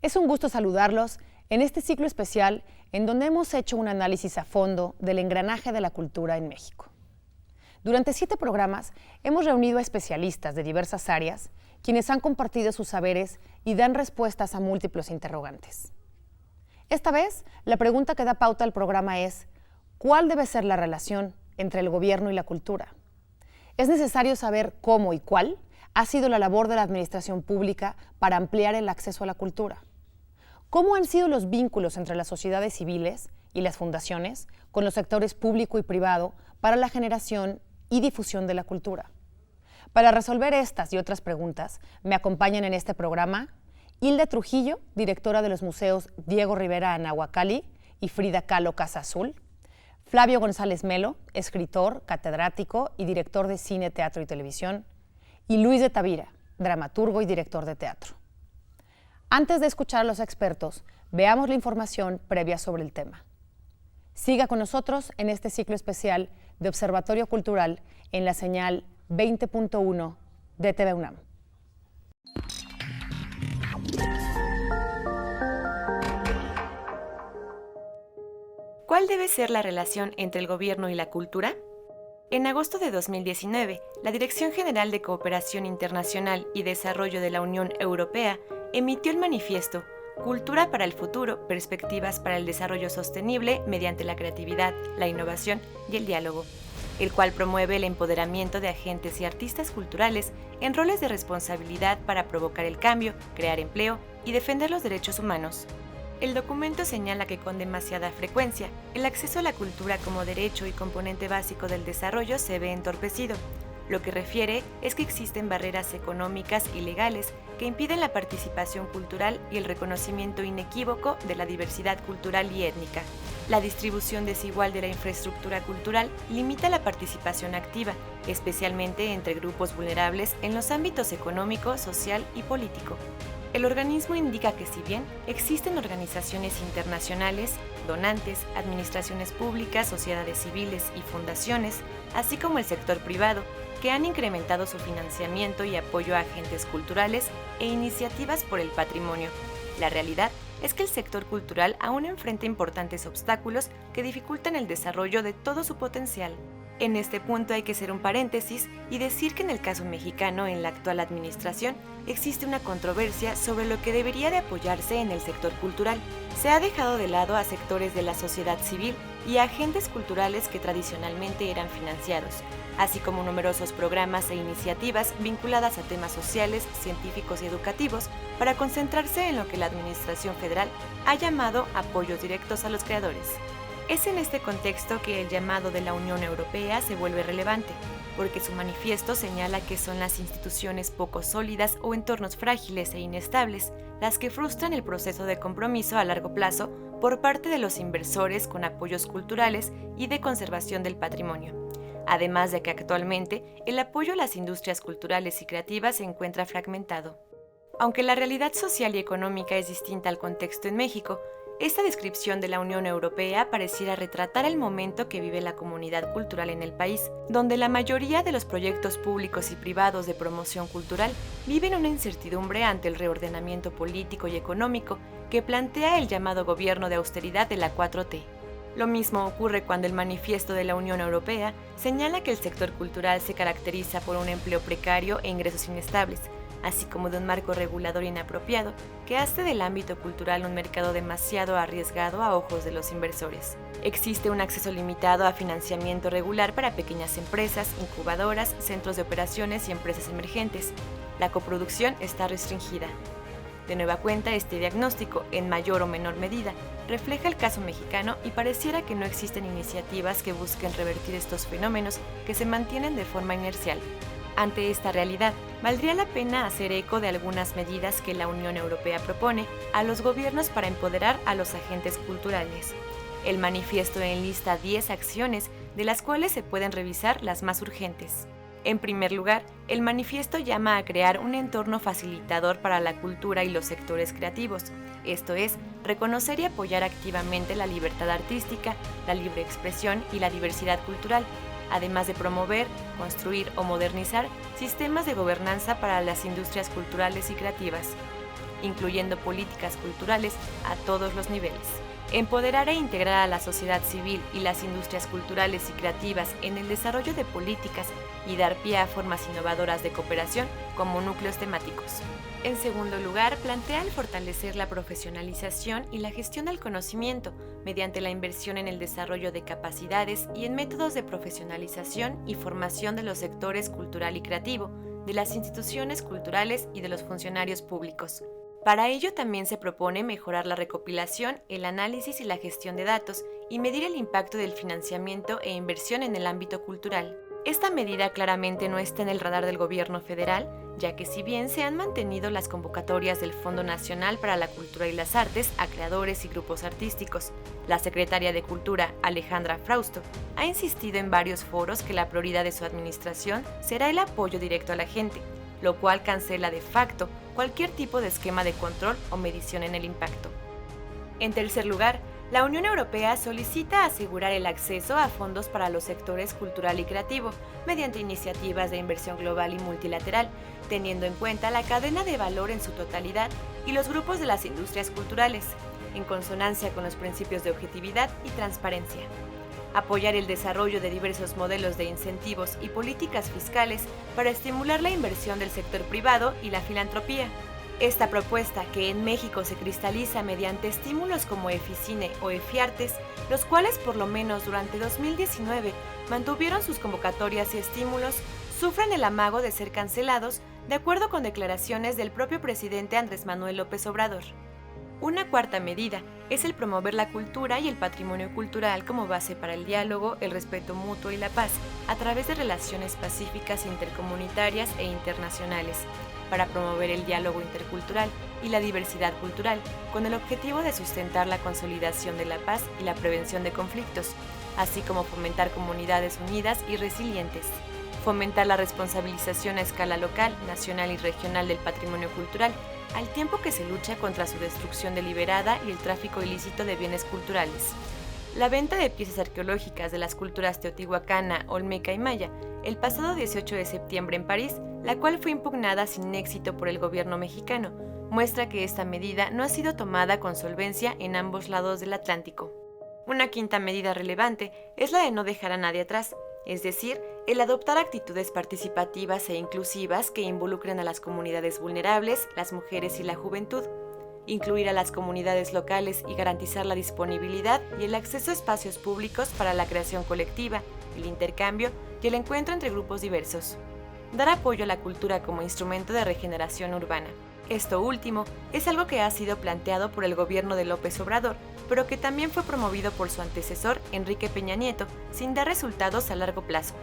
Es un gusto saludarlos en este ciclo especial en donde hemos hecho un análisis a fondo del engranaje de la cultura en México. Durante 7 programas hemos reunido a especialistas de diversas áreas, quienes han compartido sus saberes y dan respuestas a múltiples interrogantes. Esta vez, la pregunta que da pauta al programa es: ¿cuál debe ser la relación entre el gobierno y la cultura? Es necesario saber cómo y cuál ha sido la labor de la administración pública para ampliar el acceso a la cultura. ¿Cómo han sido los vínculos entre las sociedades civiles y las fundaciones con los sectores público y privado para la generación y difusión de la cultura? Para resolver estas y otras preguntas, me acompañan en este programa Hilda Trujillo, directora de los museos Diego Rivera Anahuacalli y Frida Kahlo Casa Azul; Flavio González Melo, escritor, catedrático y director de cine, teatro y televisión; y Luis de Tavira, dramaturgo y director de teatro. Antes de escuchar a los expertos, veamos la información previa sobre el tema. Siga con nosotros en este ciclo especial de Observatorio Cultural en la señal 20.1 de TV UNAM. ¿Cuál debe ser la relación entre el gobierno y la cultura? En agosto de 2019, la Dirección General de Cooperación Internacional y Desarrollo de la Unión Europea emitió el manifiesto Cultura para el Futuro, Perspectivas para el Desarrollo Sostenible mediante la creatividad, la innovación y el diálogo, el cual promueve el empoderamiento de agentes y artistas culturales en roles de responsabilidad para provocar el cambio, crear empleo y defender los derechos humanos. El documento señala que con demasiada frecuencia, el acceso a la cultura como derecho y componente básico del desarrollo se ve entorpecido. Lo que refiere es que existen barreras económicas y legales que impiden la participación cultural y el reconocimiento inequívoco de la diversidad cultural y étnica. La distribución desigual de la infraestructura cultural limita la participación activa, especialmente entre grupos vulnerables en los ámbitos económico, social y político. El organismo indica que si bien existen organizaciones internacionales, donantes, administraciones públicas, sociedades civiles y fundaciones, así como el sector privado, que han incrementado su financiamiento y apoyo a agentes culturales e iniciativas por el patrimonio, la realidad es que el sector cultural aún enfrenta importantes obstáculos que dificultan el desarrollo de todo su potencial. En este punto hay que hacer un paréntesis y decir que en el caso mexicano, en la actual administración, existe una controversia sobre lo que debería de apoyarse en el sector cultural. Se ha dejado de lado a sectores de la sociedad civil y a agentes culturales que tradicionalmente eran financiados, así como numerosos programas e iniciativas vinculadas a temas sociales, científicos y educativos, para concentrarse en lo que la Administración Federal ha llamado apoyos directos a los creadores. Es en este contexto que el llamado de la Unión Europea se vuelve relevante, porque su manifiesto señala que son las instituciones poco sólidas o entornos frágiles e inestables las que frustran el proceso de compromiso a largo plazo por parte de los inversores con apoyos culturales y de conservación del patrimonio. Además de que actualmente el apoyo a las industrias culturales y creativas se encuentra fragmentado. Aunque la realidad social y económica es distinta al contexto en México, esta descripción de la Unión Europea pareciera retratar el momento que vive la comunidad cultural en el país, donde la mayoría de los proyectos públicos y privados de promoción cultural viven una incertidumbre ante el reordenamiento político y económico que plantea el llamado gobierno de austeridad de la 4T. Lo mismo ocurre cuando el manifiesto de la Unión Europea señala que el sector cultural se caracteriza por un empleo precario e ingresos inestables, así como de un marco regulador inapropiado que hace del ámbito cultural un mercado demasiado arriesgado a ojos de los inversores. Existe un acceso limitado a financiamiento regular para pequeñas empresas, incubadoras, centros de operaciones y empresas emergentes. La coproducción está restringida. De nueva cuenta, este diagnóstico, en mayor o menor medida, refleja el caso mexicano y pareciera que no existen iniciativas que busquen revertir estos fenómenos que se mantienen de forma inercial. Ante esta realidad, valdría la pena hacer eco de algunas medidas que la Unión Europea propone a los gobiernos para empoderar a los agentes culturales. El manifiesto enlista 10 acciones, de las cuales se pueden revisar las más urgentes. En primer lugar, el manifiesto llama a crear un entorno facilitador para la cultura y los sectores creativos, esto es, reconocer y apoyar activamente la libertad artística, la libre expresión y la diversidad cultural, además de promover, construir o modernizar sistemas de gobernanza para las industrias culturales y creativas. incluyendo políticas culturales a todos los niveles. Empoderar e integrar a la sociedad civil y las industrias culturales y creativas en el desarrollo de políticas y dar pie a formas innovadoras de cooperación como núcleos temáticos. En segundo lugar, plantea el fortalecer la profesionalización y la gestión del conocimiento mediante la inversión en el desarrollo de capacidades y en métodos de profesionalización y formación de los sectores cultural y creativo, de las instituciones culturales y de los funcionarios públicos. Para ello también se propone mejorar la recopilación, el análisis y la gestión de datos y medir el impacto del financiamiento e inversión en el ámbito cultural. Esta medida claramente no está en el radar del gobierno federal, ya que si bien se han mantenido las convocatorias del Fondo Nacional para la Cultura y las Artes a creadores y grupos artísticos, la secretaria de Cultura, Alejandra Frausto, ha insistido en varios foros que la prioridad de su administración será el apoyo directo a la gente, lo cual cancela de facto cualquier tipo de esquema de control o medición en el impacto. En tercer lugar, la Unión Europea solicita asegurar el acceso a fondos para los sectores cultural y creativo mediante iniciativas de inversión global y multilateral, teniendo en cuenta la cadena de valor en su totalidad y los grupos de las industrias culturales, en consonancia con los principios de objetividad y transparencia. Apoyar el desarrollo de diversos modelos de incentivos y políticas fiscales para estimular la inversión del sector privado y la filantropía. Esta propuesta, que en México se cristaliza mediante estímulos como Eficine o Efiartes, los cuales por lo menos durante 2019 mantuvieron sus convocatorias y estímulos, sufren el amago de ser cancelados, de acuerdo con declaraciones del propio presidente Andrés Manuel López Obrador. Una cuarta medida es el promover la cultura y el patrimonio cultural como base para el diálogo, el respeto mutuo y la paz, a través de relaciones pacíficas intercomunitarias e internacionales, para promover el diálogo intercultural y la diversidad cultural, con el objetivo de sustentar la consolidación de la paz y la prevención de conflictos, así como fomentar comunidades unidas y resilientes. Fomentar la responsabilización a escala local, nacional y regional del patrimonio cultural, al tiempo que se lucha contra su destrucción deliberada y el tráfico ilícito de bienes culturales. La venta de piezas arqueológicas de las culturas teotihuacana, olmeca y maya, el pasado 18 de septiembre en París, la cual fue impugnada sin éxito por el gobierno mexicano, muestra que esta medida no ha sido tomada con solvencia en ambos lados del Atlántico. Una quinta medida relevante es la de no dejar a nadie atrás, es decir, el adoptar actitudes participativas e inclusivas que involucren a las comunidades vulnerables, las mujeres y la juventud, incluir a las comunidades locales y garantizar la disponibilidad y el acceso a espacios públicos para la creación colectiva, el intercambio y el encuentro entre grupos diversos. Dar apoyo a la cultura como instrumento de regeneración urbana. Esto último es algo que ha sido planteado por el gobierno de López Obrador, pero que también fue promovido por su antecesor, Enrique Peña Nieto, sin dar resultados a largo plazo.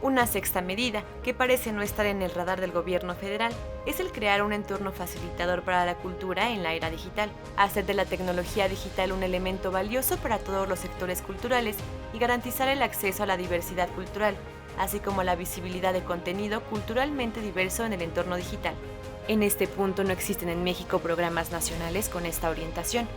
Una sexta medida, que parece no estar en el radar del gobierno federal, es el crear un entorno facilitador para la cultura en la era digital, hacer de la tecnología digital un elemento valioso para todos los sectores culturales y garantizar el acceso a la diversidad cultural, así como la visibilidad de contenido culturalmente diverso en el entorno digital. En este punto no existen en México programas nacionales con esta orientación.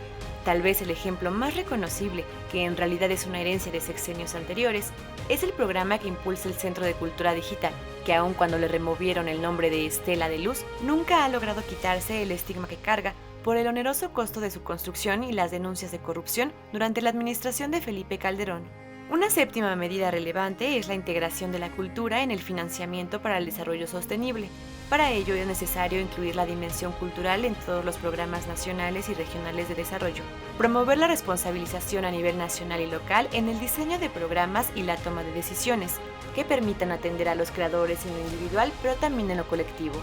Tal vez el ejemplo más reconocible, que en realidad es una herencia de sexenios anteriores, es el programa que impulsa el Centro de Cultura Digital, que aun cuando le removieron el nombre de Estela de Luz, nunca ha logrado quitarse el estigma que carga por el oneroso costo de su construcción y las denuncias de corrupción durante la administración de Felipe Calderón. Una séptima medida relevante es la integración de la cultura en el financiamiento para el desarrollo sostenible. Para ello es necesario incluir la dimensión cultural en todos los programas nacionales y regionales de desarrollo. Promover la responsabilización a nivel nacional y local en el diseño de programas y la toma de decisiones, que permitan atender a los creadores en lo individual, pero también en lo colectivo,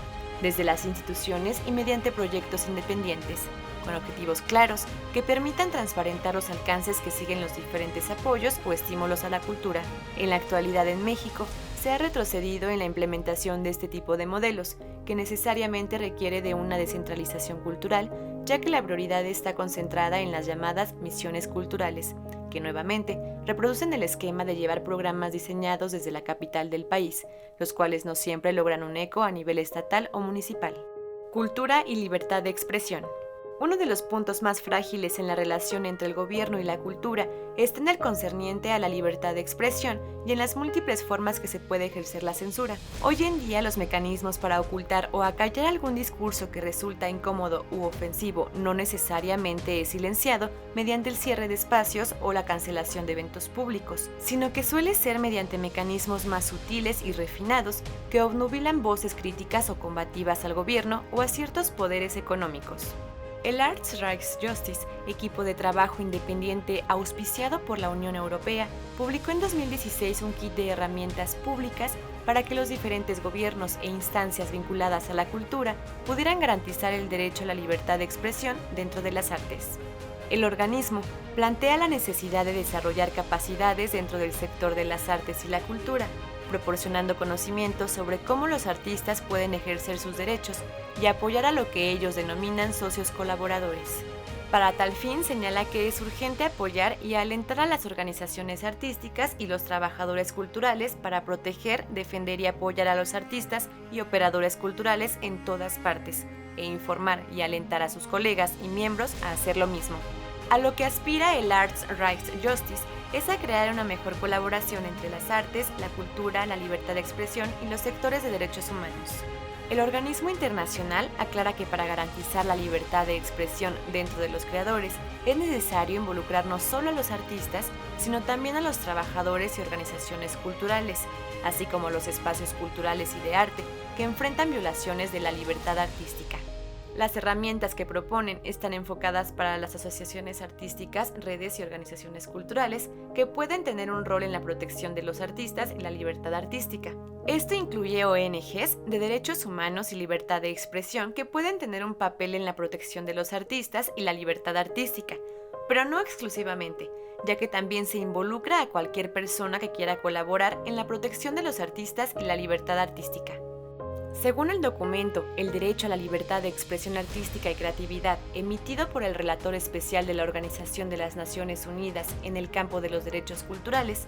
desde las instituciones y mediante proyectos independientes, con objetivos claros que permitan transparentar los alcances que siguen los diferentes apoyos o estímulos a la cultura. En la actualidad en México, se ha retrocedido en la implementación de este tipo de modelos, que necesariamente requiere de una descentralización cultural, ya que la prioridad está concentrada en las llamadas misiones culturales, que nuevamente reproducen el esquema de llevar programas diseñados desde la capital del país, los cuales no siempre logran un eco a nivel estatal o municipal. Cultura y libertad de expresión. Uno de los puntos más frágiles en la relación entre el gobierno y la cultura está en el concerniente a la libertad de expresión y en las múltiples formas que se puede ejercer la censura. Hoy en día, los mecanismos para ocultar o acallar algún discurso que resulta incómodo u ofensivo no necesariamente es silenciado mediante el cierre de espacios o la cancelación de eventos públicos, sino que suele ser mediante mecanismos más sutiles y refinados que obnubilan voces críticas o combativas al gobierno o a ciertos poderes económicos. El Arts Rights Justice, equipo de trabajo independiente auspiciado por la Unión Europea, publicó en 2016 un kit de herramientas públicas para que los diferentes gobiernos e instancias vinculadas a la cultura pudieran garantizar el derecho a la libertad de expresión dentro de las artes. El organismo plantea la necesidad de desarrollar capacidades dentro del sector de las artes y la cultura, proporcionando conocimientos sobre cómo los artistas pueden ejercer sus derechos y apoyar a lo que ellos denominan socios colaboradores. Para tal fin, señala que es urgente apoyar y alentar a las organizaciones artísticas y los trabajadores culturales para proteger, defender y apoyar a los artistas y operadores culturales en todas partes, e informar y alentar a sus colegas y miembros a hacer lo mismo. A lo que aspira el Arts Rights Justice es a crear una mejor colaboración entre las artes, la cultura, la libertad de expresión y los sectores de derechos humanos. El organismo internacional aclara que para garantizar la libertad de expresión dentro de los creadores es necesario involucrar no solo a los artistas, sino también a los trabajadores y organizaciones culturales, así como los espacios culturales y de arte que enfrentan violaciones de la libertad artística. Las herramientas que proponen están enfocadas para las asociaciones artísticas, redes y organizaciones culturales que pueden tener un rol en la protección de los artistas y la libertad artística. Esto incluye ONGs de derechos humanos y libertad de expresión que pueden tener un papel en la protección de los artistas y la libertad artística, pero no exclusivamente, ya que también se involucra a cualquier persona que quiera colaborar en la protección de los artistas y la libertad artística. Según el documento El derecho a la libertad de expresión artística y creatividad, emitido por el relator especial de la Organización de las Naciones Unidas en el campo de los derechos culturales,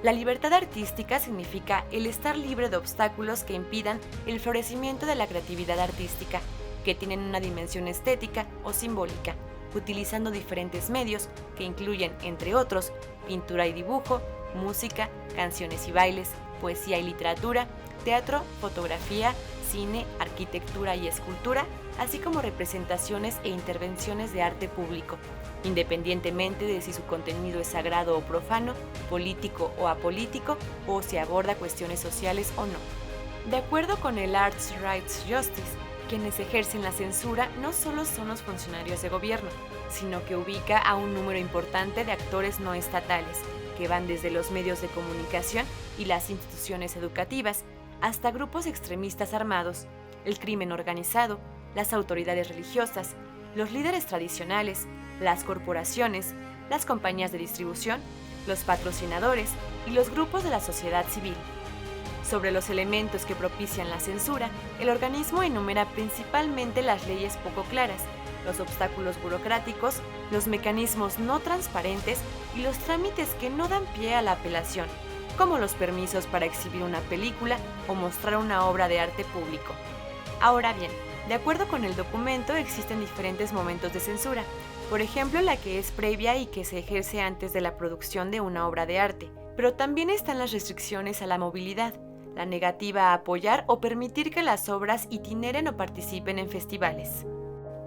la libertad artística significa el estar libre de obstáculos que impidan el florecimiento de la creatividad artística, que tienen una dimensión estética o simbólica, utilizando diferentes medios que incluyen, entre otros, pintura y dibujo, música, canciones y bailes, poesía y literatura, teatro, fotografía, cine, arquitectura y escultura, así como representaciones e intervenciones de arte público, independientemente de si su contenido es sagrado o profano, político o apolítico, o si aborda cuestiones sociales o no. De acuerdo con el Arts Rights Justice, quienes ejercen la censura no solo son los funcionarios de gobierno, sino que ubica a un número importante de actores no estatales, que van desde los medios de comunicación y las instituciones educativas, hasta grupos extremistas armados, el crimen organizado, las autoridades religiosas, los líderes tradicionales, las corporaciones, las compañías de distribución, los patrocinadores y los grupos de la sociedad civil. Sobre los elementos que propician la censura, el organismo enumera principalmente las leyes poco claras, los obstáculos burocráticos, los mecanismos no transparentes y los trámites que no dan pie a la apelación, como los permisos para exhibir una película o mostrar una obra de arte público. Ahora bien, de acuerdo con el documento, existen diferentes momentos de censura, por ejemplo, la que es previa y que se ejerce antes de la producción de una obra de arte, pero también están las restricciones a la movilidad, la negativa a apoyar o permitir que las obras itineren o participen en festivales.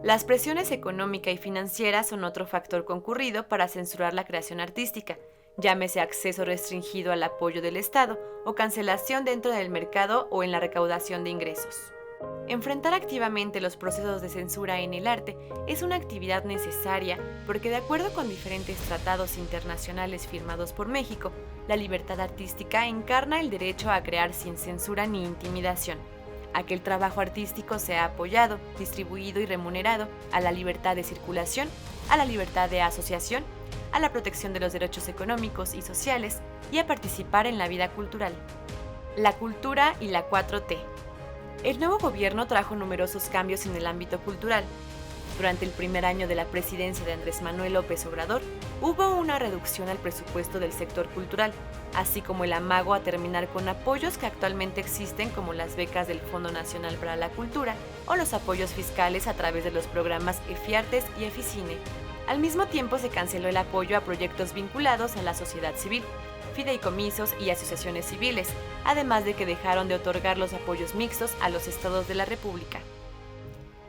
Las presiones económica y financiera son otro factor concurrido para censurar la creación artística, llámese acceso restringido al apoyo del Estado o cancelación dentro del mercado o en la recaudación de ingresos. Enfrentar activamente los procesos de censura en el arte es una actividad necesaria porque, de acuerdo con diferentes tratados internacionales firmados por México, la libertad artística encarna el derecho a crear sin censura ni intimidación, a que el trabajo artístico sea apoyado, distribuido y remunerado, a la libertad de circulación, a la libertad de asociación, a la protección de los derechos económicos y sociales y a participar en la vida cultural. La cultura y la 4T. El nuevo gobierno trajo numerosos cambios en el ámbito cultural. Durante el primer año de la presidencia de Andrés Manuel López Obrador, hubo una reducción al presupuesto del sector cultural, así como el amago a terminar con apoyos que actualmente existen como las becas del Fondo Nacional para la Cultura o los apoyos fiscales a través de los programas EFIARTES y EFICINE. Al mismo tiempo se canceló el apoyo a proyectos vinculados a la sociedad civil, fideicomisos y asociaciones civiles, además de que dejaron de otorgar los apoyos mixtos a los estados de la República.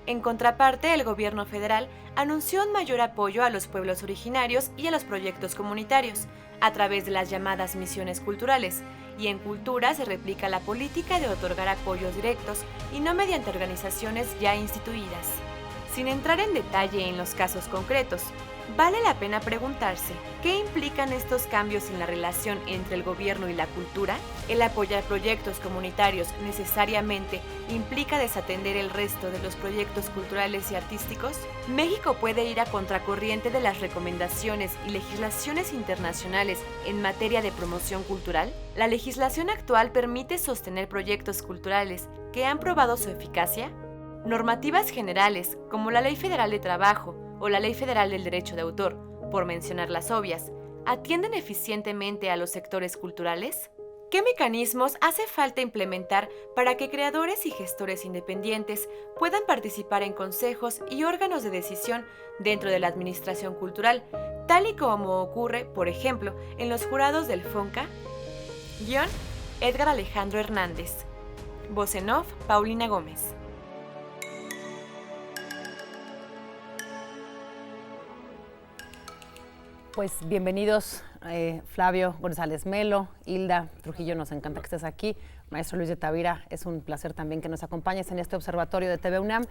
En contraparte, el gobierno federal anunció un mayor apoyo a los pueblos originarios y a los proyectos comunitarios, a través de las llamadas misiones culturales, y en cultura se replica la política de otorgar apoyos directos y no mediante organizaciones ya instituidas. Sin entrar en detalle en los casos concretos, vale la pena preguntarse, ¿qué implican estos cambios en la relación entre el gobierno y la cultura? ¿El apoyar proyectos comunitarios necesariamente implica desatender el resto de los proyectos culturales y artísticos? ¿México puede ir a contracorriente de las recomendaciones y legislaciones internacionales en materia de promoción cultural? ¿La legislación actual permite sostener proyectos culturales que han probado su eficacia? Normativas generales, como la Ley Federal de Trabajo o la Ley Federal del Derecho de Autor, por mencionar las obvias, ¿atienden eficientemente a los sectores culturales? ¿Qué mecanismos hace falta implementar para que creadores y gestores independientes puedan participar en consejos y órganos de decisión dentro de la administración cultural, tal y como ocurre, por ejemplo, en los jurados del FONCA? Guión, Edgar Alejandro Hernández. Voz en off, Paulina Gómez. Pues bienvenidos Flavio González Melo, Hilda Trujillo, nos encanta que estés aquí. Maestro Luis de Tavira, es un placer también que nos acompañes en este observatorio de TV UNAM.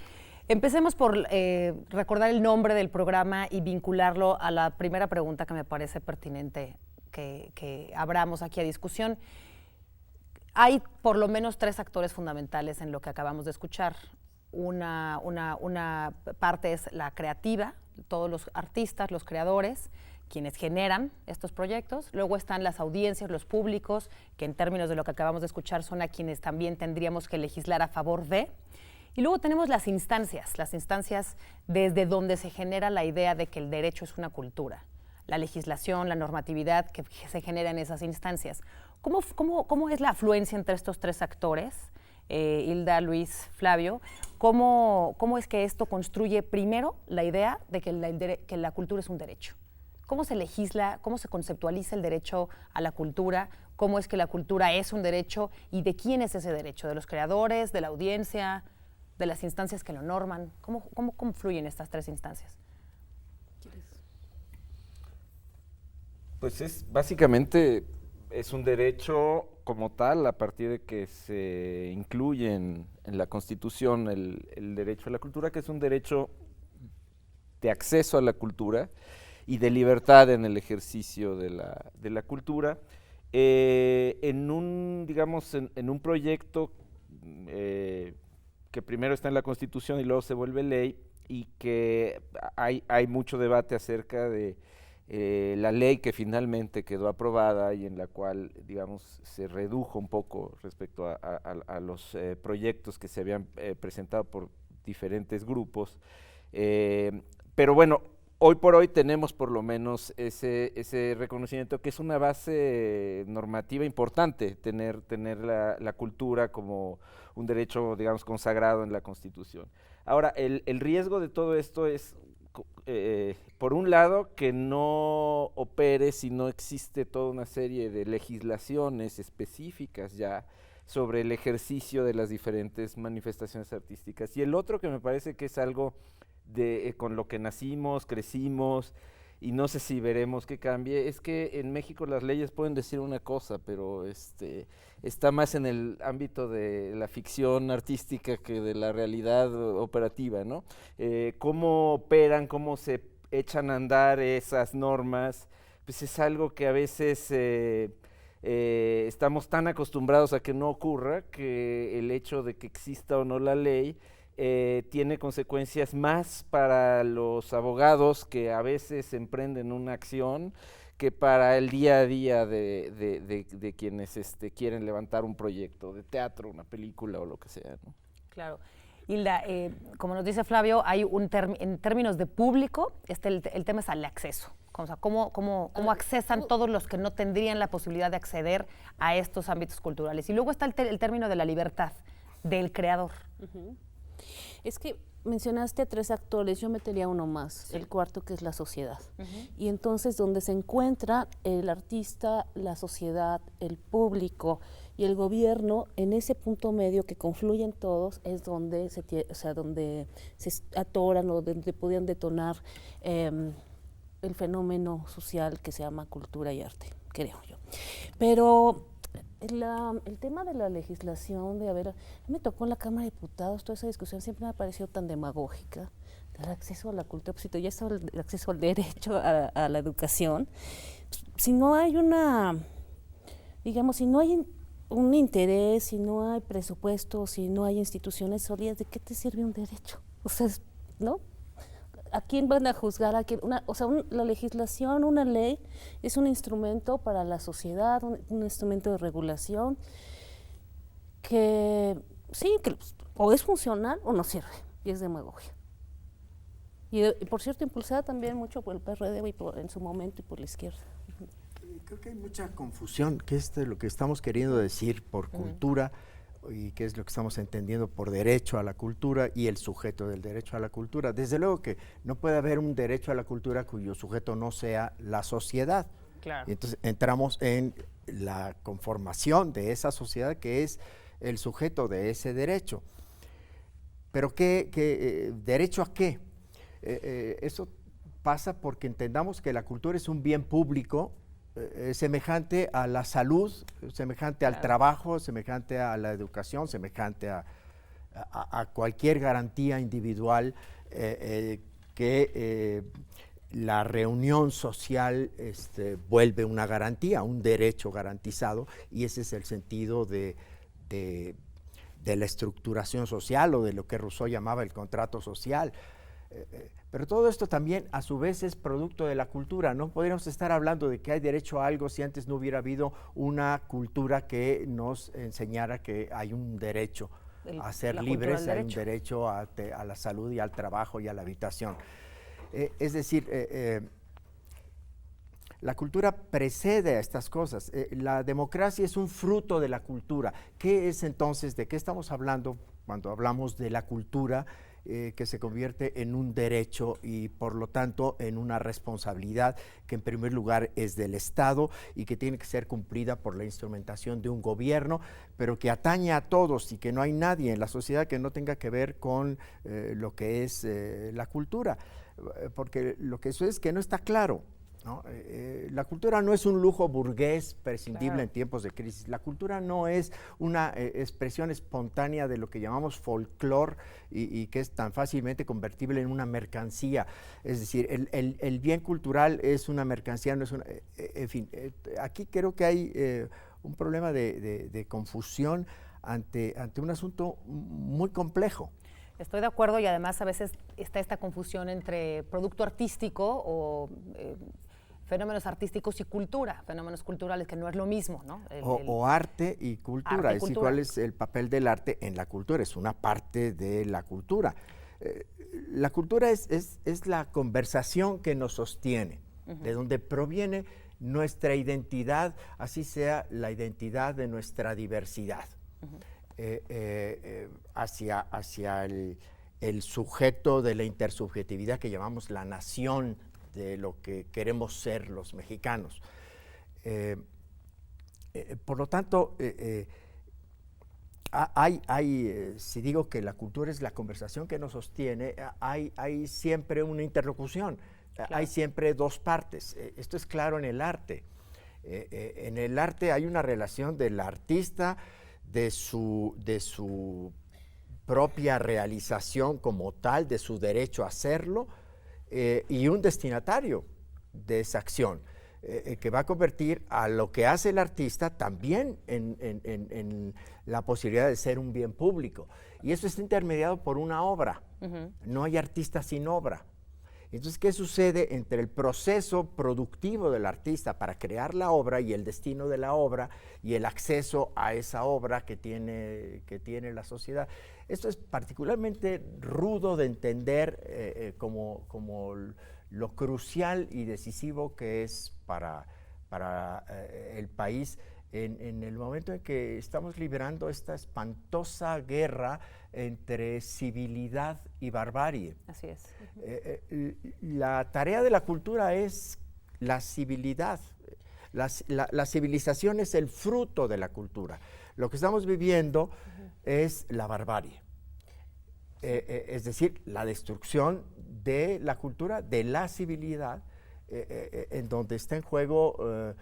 Empecemos por recordar el nombre del programa y vincularlo a la primera pregunta que me parece pertinente que abramos aquí a discusión. Hay por lo menos tres actores fundamentales en lo que acabamos de escuchar. Una parte es la creativa, todos los artistas, los creadores, quienes generan estos proyectos. Luego están las audiencias, los públicos, que en términos de lo que acabamos de escuchar son a quienes también tendríamos que legislar a favor de. Y luego tenemos las instancias desde donde se genera la idea de que el derecho es una cultura, la legislación, la normatividad que se genera en esas instancias. ¿Cómo es la afluencia entre estos tres actores? Hilda, Luis, Flavio, ¿cómo es que esto construye primero la idea de que la cultura es un derecho? ¿Cómo se legisla, cómo se conceptualiza el derecho a la cultura? ¿Cómo es que la cultura es un derecho? ¿Y de quién es ese derecho? ¿De los creadores, de la audiencia, de las instancias que lo norman? ¿Cómo confluyen estas tres instancias? Pues básicamente es un derecho como tal, a partir de que se incluye en la Constitución el derecho a la cultura, que es un derecho de acceso a la cultura y de libertad en el ejercicio de la cultura, en un proyecto que primero está en la Constitución y luego se vuelve ley, y que hay mucho debate acerca de la ley que finalmente quedó aprobada y en la cual, digamos, se redujo un poco respecto a los proyectos que se habían presentado por diferentes grupos. Pero bueno, hoy por hoy tenemos por lo menos ese reconocimiento, que es una base normativa importante, tener la cultura como un derecho, digamos, consagrado en la Constitución. Ahora, el riesgo de todo esto es, por un lado, que no opere si no existe toda una serie de legislaciones específicas ya sobre el ejercicio de las diferentes manifestaciones artísticas. Y el otro, que me parece que es algo con lo que nacimos, crecimos, y no sé si veremos que cambie, es que en México las leyes pueden decir una cosa, pero está más en el ámbito de la ficción artística que de la realidad operativa, ¿no? Cómo operan, cómo se echan a andar esas normas, pues es algo que a veces estamos tan acostumbrados a que no ocurra, que el hecho de que exista o no la ley tiene consecuencias más para los abogados que a veces emprenden una acción que para el día a día de quienes quieren levantar un proyecto de teatro, una película o lo que sea, ¿no? Claro. Hilda, como nos dice Flavio, hay en términos de público, el tema es al acceso. O sea, ¿cómo accesan todos los que no tendrían la posibilidad de acceder a estos ámbitos culturales? Y luego está el término de la libertad del creador. Es que mencionaste a 3 actores, yo metería uno más, el cuarto, que es la sociedad. Y entonces donde se encuentra el artista, la sociedad, el público y el gobierno, en ese punto medio que confluyen todos, es donde donde se atoran o donde podían detonar el fenómeno social que se llama cultura y arte, creo yo. Pero el tema de la legislación, me tocó en la Cámara de Diputados, toda esa discusión siempre me ha parecido tan demagógica, del acceso a la cultura, pues, ya estaba el acceso al derecho a la educación. Si no hay si no hay un interés, si no hay presupuesto, si no hay instituciones sólidas, ¿de qué te sirve un derecho? O sea, ¿no? ¿A quién van a juzgar? La legislación, una ley, es un instrumento para la sociedad, un instrumento de regulación que sí, que o es funcional o no sirve, y es demagogia. Y por cierto, impulsada también mucho por el PRD en su momento y por la izquierda. Creo que hay mucha confusión, que es lo que estamos queriendo decir por cultura, y qué es lo que estamos entendiendo por derecho a la cultura y el sujeto del derecho a la cultura. Desde luego que no puede haber un derecho a la cultura cuyo sujeto no sea la sociedad. Claro. Y entonces entramos en la conformación de esa sociedad que es el sujeto de ese derecho. Pero ¿derecho a qué? Eso pasa porque entendamos que la cultura es un bien público, semejante a la salud, semejante al trabajo, semejante a la educación, semejante a cualquier garantía individual que la reunión social vuelve una garantía, un derecho garantizado, y ese es el sentido de la estructuración social, o de lo que Rousseau llamaba el contrato social. Pero todo esto también a su vez es producto de la cultura. No podríamos estar hablando de que hay derecho a algo si antes no hubiera habido una cultura que nos enseñara que hay un derecho a ser libres, hay un derecho a la salud y al trabajo y a la habitación. Es decir, la cultura precede a estas cosas. La democracia es un fruto de la cultura. ¿Qué es entonces? ¿De qué estamos hablando cuando hablamos de la cultura? Que se convierte en un derecho y por lo tanto en una responsabilidad que en primer lugar es del Estado y que tiene que ser cumplida por la instrumentación de un gobierno, pero que atañe a todos y que no hay nadie en la sociedad que no tenga que ver con lo que es la cultura, porque lo que sucede es que no está claro, ¿no? La cultura no es un lujo burgués prescindible en tiempos de crisis. La cultura no es una expresión espontánea de lo que llamamos folclore y que es tan fácilmente convertible en una mercancía. Es decir, el bien cultural es una mercancía, no es una, en fin, aquí creo que hay un problema de confusión ante un asunto muy complejo. Estoy de acuerdo, y además a veces está esta confusión entre producto artístico o fenómenos artísticos y cultura, fenómenos culturales, que no es lo mismo, ¿no? O arte y cultura. Arte y es decir, ¿cuál es el papel del arte en la cultura? Es una parte de la cultura. La cultura es la conversación que nos sostiene, de donde proviene nuestra identidad, así sea la identidad de nuestra diversidad, hacia el sujeto de la intersubjetividad que llamamos la nación, de lo que queremos ser los mexicanos. Por lo tanto, si digo que la cultura es la conversación que nos sostiene, hay siempre una interlocución, claro. Hay siempre dos partes. Esto es claro en el arte. En el arte hay una relación del artista, de su propia realización como tal, de su derecho a hacerlo, y un destinatario de esa acción, que va a convertir a lo que hace el artista también en la posibilidad de ser un bien público. Y eso está intermediado por una obra. No hay artista sin obra. Entonces, ¿qué sucede entre el proceso productivo del artista para crear la obra y el destino de la obra y el acceso a esa obra que tiene la sociedad? Esto es particularmente rudo de entender como lo crucial y decisivo que es para el país en el momento en que estamos librando esta espantosa guerra entre civilidad y barbarie. Así es. La tarea de la cultura es la civilidad. La civilización es el fruto de la cultura. Lo que estamos viviendo es la barbarie. Es decir, la destrucción de la cultura, de la civilidad, en donde está en juego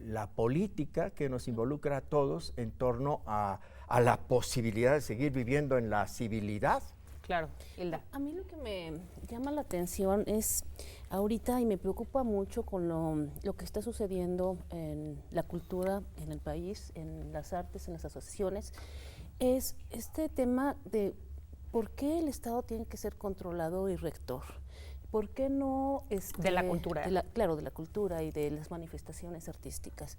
la política que nos involucra a todos en torno a la posibilidad de seguir viviendo en la civilidad. Claro, Hilda. A mí lo que me llama la atención es ahorita, y me preocupa mucho con lo que está sucediendo en la cultura en el país, en las artes, en las asociaciones, es este tema de por qué el Estado tiene que ser controlador y rector. ¿Por qué no? De la cultura. Claro, de la cultura y de las manifestaciones artísticas.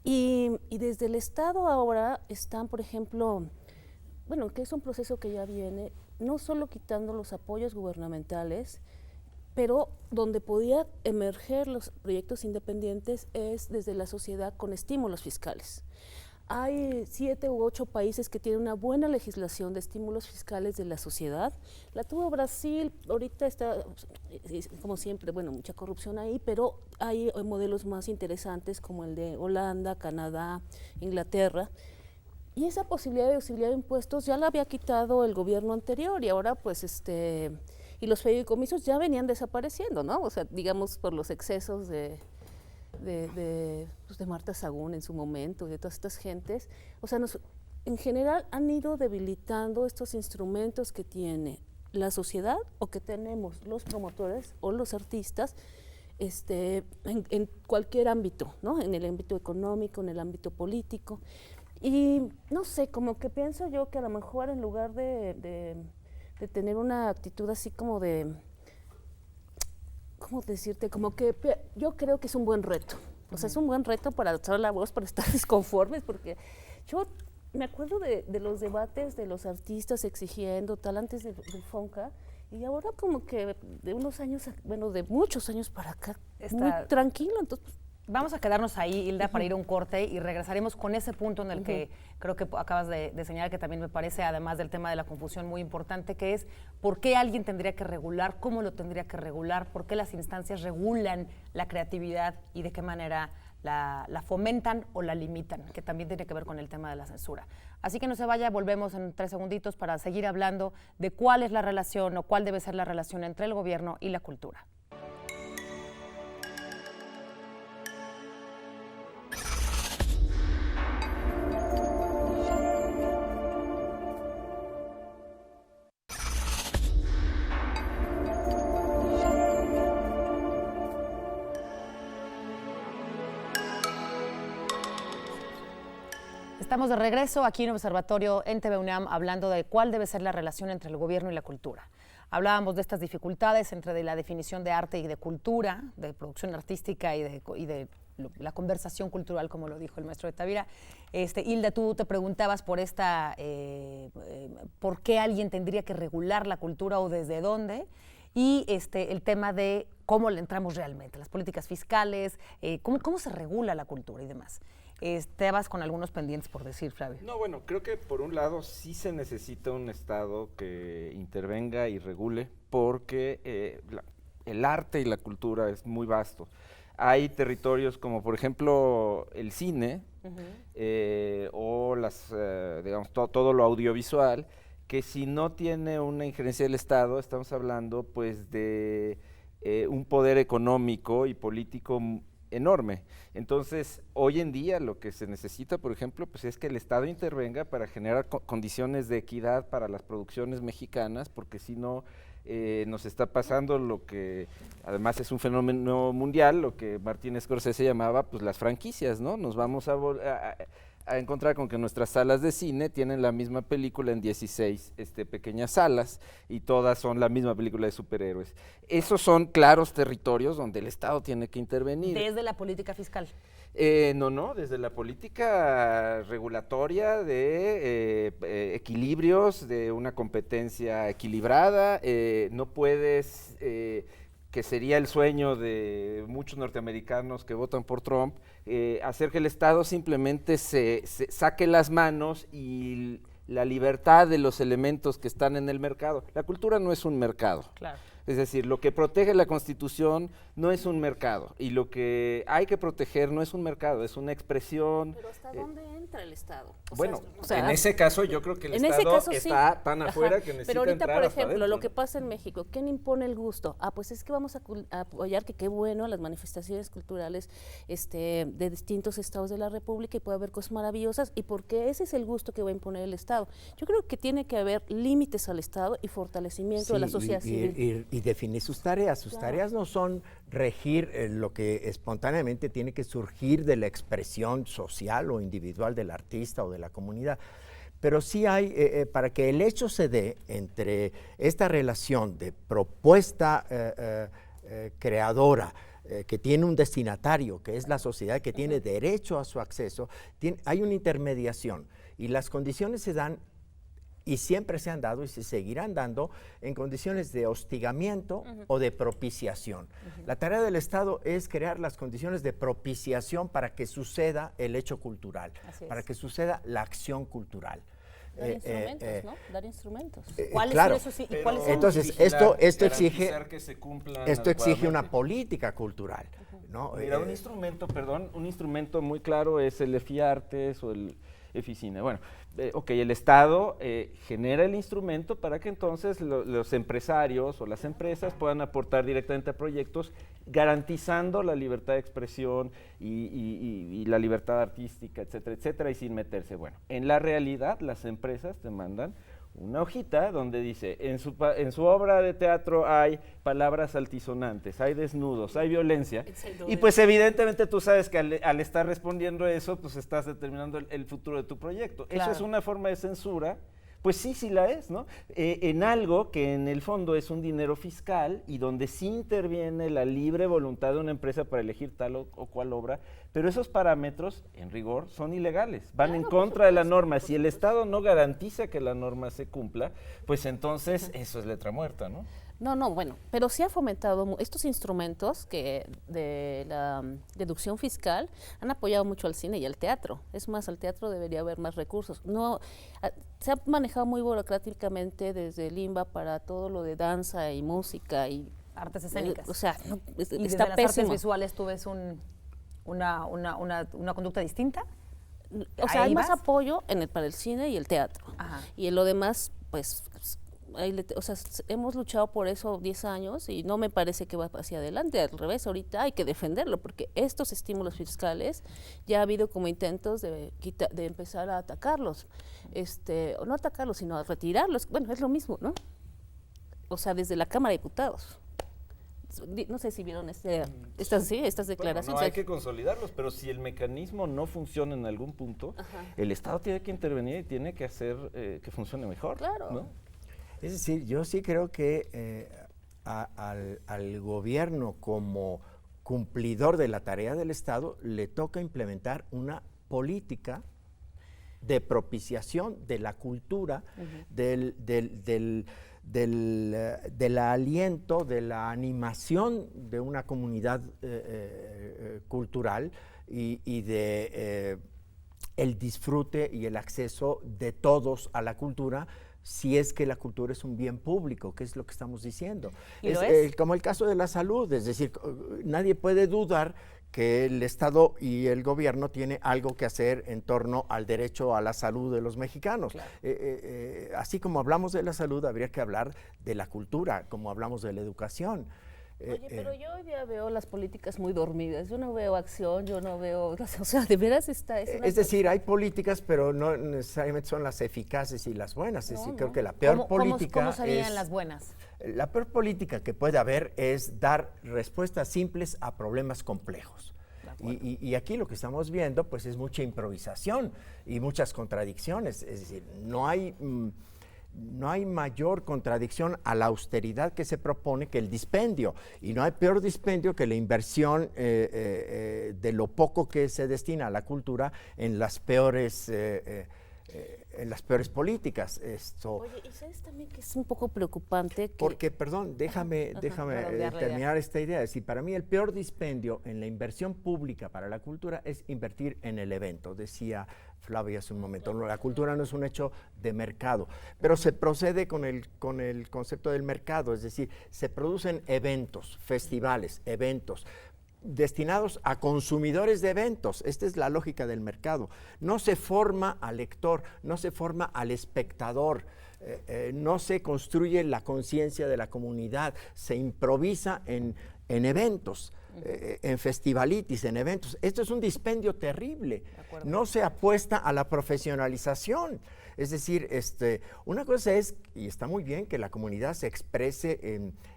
Y desde el Estado ahora están, por ejemplo, bueno, que es un proceso que ya viene, no solo quitando los apoyos gubernamentales, pero donde podía emerger los proyectos independientes es desde la sociedad con estímulos fiscales. Hay 7 u 8 países que tienen una buena legislación de estímulos fiscales de la sociedad. La tuvo Brasil, ahorita está, como siempre, bueno, mucha corrupción ahí, pero hay modelos más interesantes como el de Holanda, Canadá, Inglaterra. Y esa posibilidad de impuestos ya la había quitado el gobierno anterior y ahora pues y los fideicomisos ya venían desapareciendo, ¿no? O sea, digamos por los excesos de Marta Sagún en su momento, de todas estas gentes, o sea, en general han ido debilitando estos instrumentos que tiene la sociedad o que tenemos los promotores o los artistas en cualquier ámbito, ¿no? En el ámbito económico, en el ámbito político. Y no sé, como que pienso yo que a lo mejor en lugar de tener una actitud así como de, ¿cómo decirte? Como que yo creo que es un buen reto. O sea, es un buen reto para alzar la voz, para estar desconformes, porque yo me acuerdo de los debates de los artistas exigiendo tal antes del FONCA, y ahora como que de unos años, bueno, de muchos años para acá, muy tranquilo, entonces... Vamos a quedarnos ahí, Hilda, para ir a un corte y regresaremos con ese punto en el que creo que acabas de señalar, que también me parece, además del tema de la confusión, muy importante, que es por qué alguien tendría que regular, cómo lo tendría que regular, por qué las instancias regulan la creatividad y de qué manera la fomentan o la limitan, que también tiene que ver con el tema de la censura. Así que no se vaya, volvemos en 3 segunditos para seguir hablando de cuál es la relación o cuál debe ser la relación entre el gobierno y la cultura. Estamos de regreso aquí en Observatorio en TV UNAM hablando de cuál debe ser la relación entre el gobierno y la cultura. Hablábamos de estas dificultades entre la definición de arte y de cultura, de producción artística y de la conversación cultural, como lo dijo el maestro de Tavira. Hilda, tú te preguntabas por por qué alguien tendría que regular la cultura o desde dónde, y el tema de cómo le entramos realmente, las políticas fiscales, cómo se regula la cultura y demás. Te vas con algunos pendientes por decir, Flavio. No, bueno, creo que por un lado sí se necesita un Estado que intervenga y regule, porque el arte y la cultura es muy vasto. Hay territorios como, por ejemplo, el cine o digamos, todo lo audiovisual, que si no tiene una injerencia del Estado, estamos hablando pues de un poder económico y político enorme. Entonces, hoy en día lo que se necesita, por ejemplo, pues es que el Estado intervenga para generar condiciones de equidad para las producciones mexicanas, porque si no, nos está pasando lo que además es un fenómeno mundial, lo que Martin Scorsese llamaba pues las franquicias, ¿no? Nos vamos a encontrar con que nuestras salas de cine tienen la misma película en 16 pequeñas salas y todas son la misma película de superhéroes. Esos son claros territorios donde el Estado tiene que intervenir. Desde la política fiscal. No, desde la política regulatoria de equilibrios, de una competencia equilibrada, no puedes, que sería el sueño de muchos norteamericanos que votan por Trump, hacer que el Estado simplemente se saque las manos y la libertad de los elementos que están en el mercado. La cultura no es un mercado. Claro. Es decir, lo que protege la Constitución no es un mercado y lo que hay que proteger no es un mercado, es una expresión. Pero ¿hasta dónde entra el Estado? En ese caso yo creo que el Estado está tan afuera que necesita pero ahorita, entrar por hasta ejemplo, adentro. lo que pasa en México, ¿quién impone el gusto? Pues es que vamos a apoyar que qué bueno las manifestaciones culturales de distintos estados de la República y puede haber cosas maravillosas y porque ese es el gusto que va a imponer el Estado. Yo creo que tiene que haber límites al Estado y fortalecimiento de la sociedad civil. Y definir sus tareas. Sus tareas no son regir lo que espontáneamente tiene que surgir de la expresión social o individual del artista o de la comunidad. Pero sí hay, para que el hecho se dé entre esta relación de propuesta creadora, que tiene un destinatario, que es la sociedad, que tiene derecho a su acceso, hay una intermediación y las condiciones se dan y siempre se han dado y se seguirán dando en condiciones de hostigamiento o de propiciación. La tarea del Estado es crear las condiciones de propiciación para que suceda el hecho cultural, para que suceda la acción cultural. Dar instrumentos, ¿no? Dar instrumentos. ¿Cuáles claro, son esos y cuáles son? Entonces, esto exige una política cultural, ¿no? Mira, un instrumento muy claro es el EFIARTES o el EFICINE. Bueno, el Estado genera el instrumento para que entonces los empresarios o las empresas puedan aportar directamente a proyectos garantizando la libertad de expresión y la libertad artística, etcétera, etcétera, y sin meterse. Bueno, en la realidad las empresas te mandan una hojita donde dice, en su obra de teatro hay palabras altisonantes, hay desnudos, hay violencia, y pues evidentemente tú sabes que al estar respondiendo eso, pues estás determinando el futuro de tu proyecto. Claro. Eso es una forma de censura. Pues sí la es, ¿no? En algo que en el fondo es un dinero fiscal y donde sí interviene la libre voluntad de una empresa para elegir tal o cual obra, pero esos parámetros, en rigor, son ilegales, van en contra de la norma. Si el Estado no garantiza que la norma se cumpla, pues entonces eso es letra muerta, ¿no? No, bueno, pero sí ha fomentado estos instrumentos que de la deducción fiscal han apoyado mucho al cine y al teatro. Es más, al teatro debería haber más recursos. Se ha manejado muy burocráticamente desde el INBA para todo lo de danza y música y artes escénicas. Y desde está las pésimo. artes visuales tú ves una conducta distinta. O sea, hay ¿Ahí más vas? apoyo para el cine y el teatro. Ajá. Y en lo demás, pues hemos luchado por eso 10 años y no me parece que va hacia adelante, al revés, ahorita hay que defenderlo porque estos estímulos fiscales ya ha habido como intentos de empezar a atacarlos, o no atacarlos, sino a retirarlos, bueno, es lo mismo, ¿no? O sea, desde la Cámara de Diputados. No sé si vieron estas declaraciones. Bueno, no hay que consolidarlos, pero si el mecanismo no funciona en algún punto, el Estado tiene que intervenir y tiene que hacer que funcione mejor. Claro. ¿No? Es decir, yo sí creo que al gobierno como cumplidor de la tarea del Estado le toca implementar una política de propiciación de la cultura, del aliento, de la animación de una comunidad cultural y de el disfrute y el acceso de todos a la cultura, si es que la cultura es un bien público, que es lo que estamos diciendo. Como el caso de la salud, es decir, nadie puede dudar que el Estado y el gobierno tiene algo que hacer en torno al derecho a la salud de los mexicanos. Claro. Así como hablamos de la salud, habría que hablar de la cultura, como hablamos de la educación. Oye, pero yo hoy día veo las políticas muy dormidas, yo no veo acción, yo no veo, o sea, de veras es decir, hay políticas, pero no necesariamente son las eficaces y las buenas, es decir, creo que la peor política ¿Cómo serían las buenas? La peor política que puede haber es dar respuestas simples a problemas complejos. Y aquí lo que estamos viendo pues es mucha improvisación y muchas contradicciones, es decir, no hay mayor contradicción a la austeridad que se propone que el dispendio, y no hay peor dispendio que la inversión de lo poco que se destina a la cultura en las peores políticas. Oye, ¿y sabes también que es un poco preocupante? Porque, perdón, déjame terminar esta idea. Es decir, para mí el peor dispendio en la inversión pública para la cultura es invertir en el evento, decía Flavia hace un momento. No, la cultura no es un hecho de mercado, pero se procede con el concepto del mercado, es decir, se producen eventos, festivales, eventos, destinados a consumidores de eventos. Esta es la lógica del mercado. No se forma al lector, no se forma al espectador, no se construye la conciencia de la comunidad, se improvisa en eventos, en festivalitis, en eventos. Esto es un dispendio terrible. No se apuesta a la profesionalización. Es decir, una cosa es, y está muy bien, que la comunidad se exprese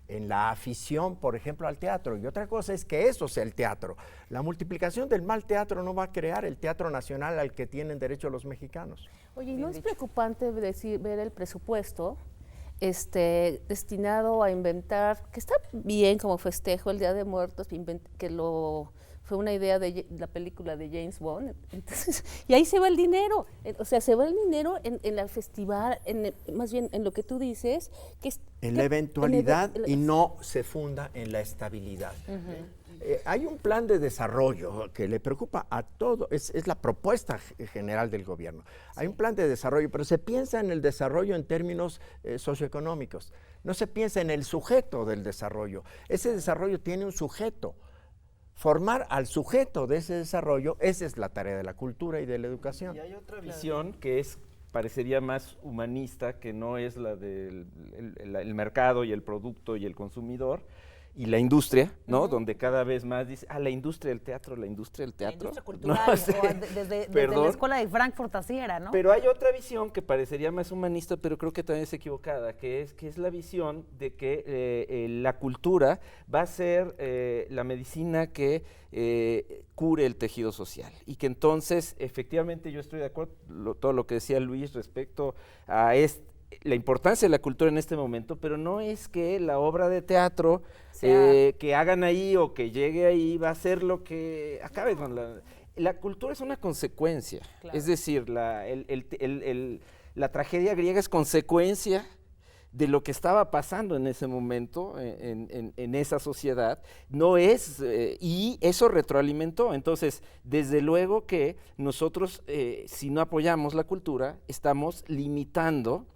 en la afición, por ejemplo, al teatro, y otra cosa es que eso sea el teatro. La multiplicación del mal teatro no va a crear el teatro nacional al que tienen derecho los mexicanos. Oye, ¿y no es preocupante ver el presupuesto destinado a inventar, que está bien como festejo el Día de Muertos, fue una idea de la película de James Bond, entonces, y ahí se va el dinero, o sea, se va el dinero en el festival, más bien en lo que tú dices, que es... En la eventualidad y no se funda en la estabilidad. Hay un plan de desarrollo que le preocupa a todo, es la propuesta general del gobierno. Hay un plan de desarrollo, pero se piensa en el desarrollo en términos socioeconómicos. No se piensa en el sujeto del desarrollo. Ese desarrollo tiene un sujeto. Formar al sujeto de ese desarrollo, esa es la tarea de la cultura y de la educación. Y hay otra visión que parecería más humanista, que no es la del el mercado y el producto y el consumidor, y la industria, ¿no? Donde cada vez más dice, la industria del teatro, la industria del teatro. La industria cultural, no, sí, desde la escuela de Frankfurt así era, ¿no? Pero hay otra visión que parecería más humanista, pero creo que también es equivocada, que es la visión de que la cultura va a ser la medicina que cure el tejido social. Y que entonces, efectivamente, yo estoy de acuerdo todo lo que decía Luis respecto a la importancia de la cultura en este momento, pero no es que la obra de teatro que hagan ahí o que llegue ahí va a ser lo que acabe con la cultura. Es una consecuencia, claro. Es decir, la tragedia griega es consecuencia de lo que estaba pasando en ese momento en esa sociedad, no es, y eso retroalimentó. Entonces, desde luego que nosotros, si no apoyamos la cultura, estamos limitando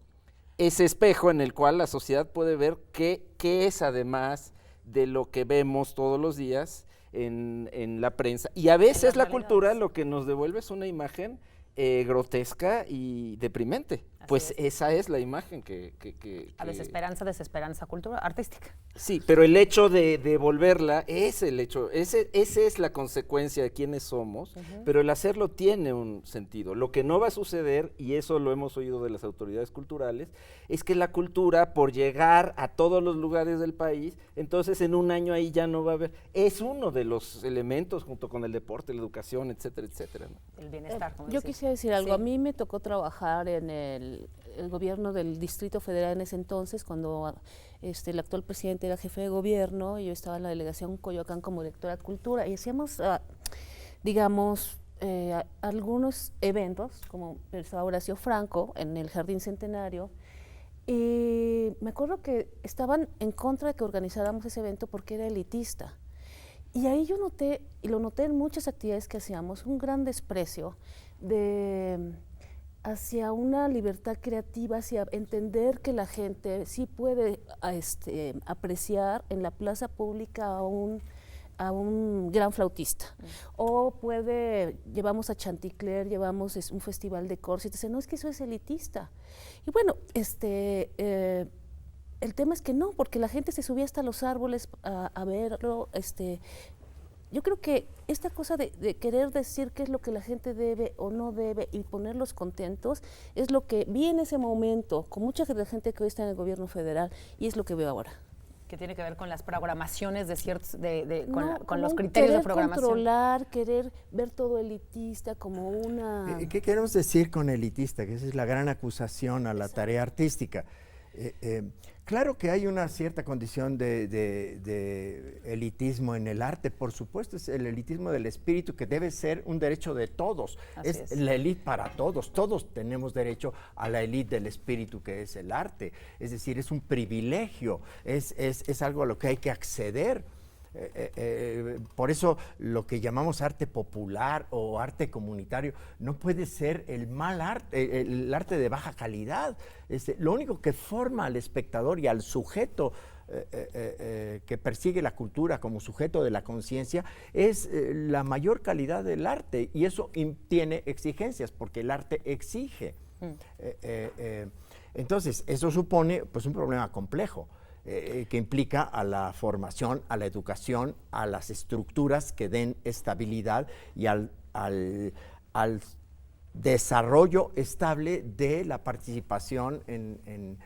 ese espejo en el cual la sociedad puede ver qué es además de lo que vemos todos los días en la prensa. Y a veces la cultura lo que nos devuelve es una imagen grotesca y deprimente. Pues esa es la imagen que a desesperanza cultura artística. Sí, pero el hecho de devolverla es el hecho, ese es la consecuencia de quiénes somos, pero el hacerlo tiene un sentido. Lo que no va a suceder, y eso lo hemos oído de las autoridades culturales, es que la cultura, por llegar a todos los lugares del país, entonces en un año ahí ya no va a haber. Es uno de los elementos, junto con el deporte, la educación, etcétera, etcétera, ¿no? El bienestar. Yo quisiera decir algo. Sí. A mí me tocó trabajar en el gobierno del Distrito Federal en ese entonces, cuando el actual presidente era jefe de gobierno, y yo estaba en la delegación Coyoacán como directora de cultura, y hacíamos, algunos eventos, como estaba Horacio Franco en el Jardín Centenario, y me acuerdo que estaban en contra de que organizáramos ese evento porque era elitista. Y ahí yo noté, y lo noté en muchas actividades que hacíamos, un gran desprecio hacia una libertad creativa, hacia entender que la gente sí puede apreciar en la plaza pública a un gran flautista, o llevamos a Chanticleer, llevamos un festival de Corsi, y dicen, no, es que eso es elitista. Y bueno, el tema es que no, porque la gente se subía hasta los árboles a verlo. Yo creo que esta cosa de querer decir qué es lo que la gente debe o no debe y ponerlos contentos es lo que vi en ese momento con mucha de la gente que hoy está en el gobierno federal, y es lo que veo ahora. que tiene que ver con las programaciones de ciertos, con No, los criterios de querer programación. controlar, querer ver todo elitista como una... ¿Qué queremos decir con elitista? Que esa es la gran acusación a la tarea artística. Claro que hay una cierta condición de elitismo en el arte, por supuesto, es el elitismo del espíritu que debe ser un derecho de todos. Es la élite para todos, todos tenemos derecho a la élite del espíritu que es el arte. Es decir, es un privilegio, es algo a lo que hay que acceder. Por eso lo que llamamos arte popular o arte comunitario no puede ser el mal arte, el arte de baja calidad. Lo único que forma al espectador y al sujeto que persigue la cultura como sujeto de la conciencia es la mayor calidad del arte, y eso tiene exigencias porque el arte exige. Entonces eso supone pues un problema complejo. Que implica a la formación, a la educación, a las estructuras que den estabilidad y al desarrollo estable de la participación en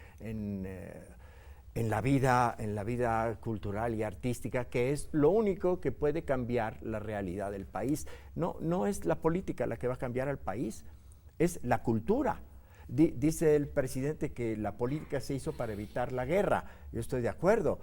la vida cultural y artística, que es lo único que puede cambiar la realidad del país. No es la política la que va a cambiar al país, es la cultura. Dice el presidente que la política se hizo para evitar la guerra. Yo estoy de acuerdo,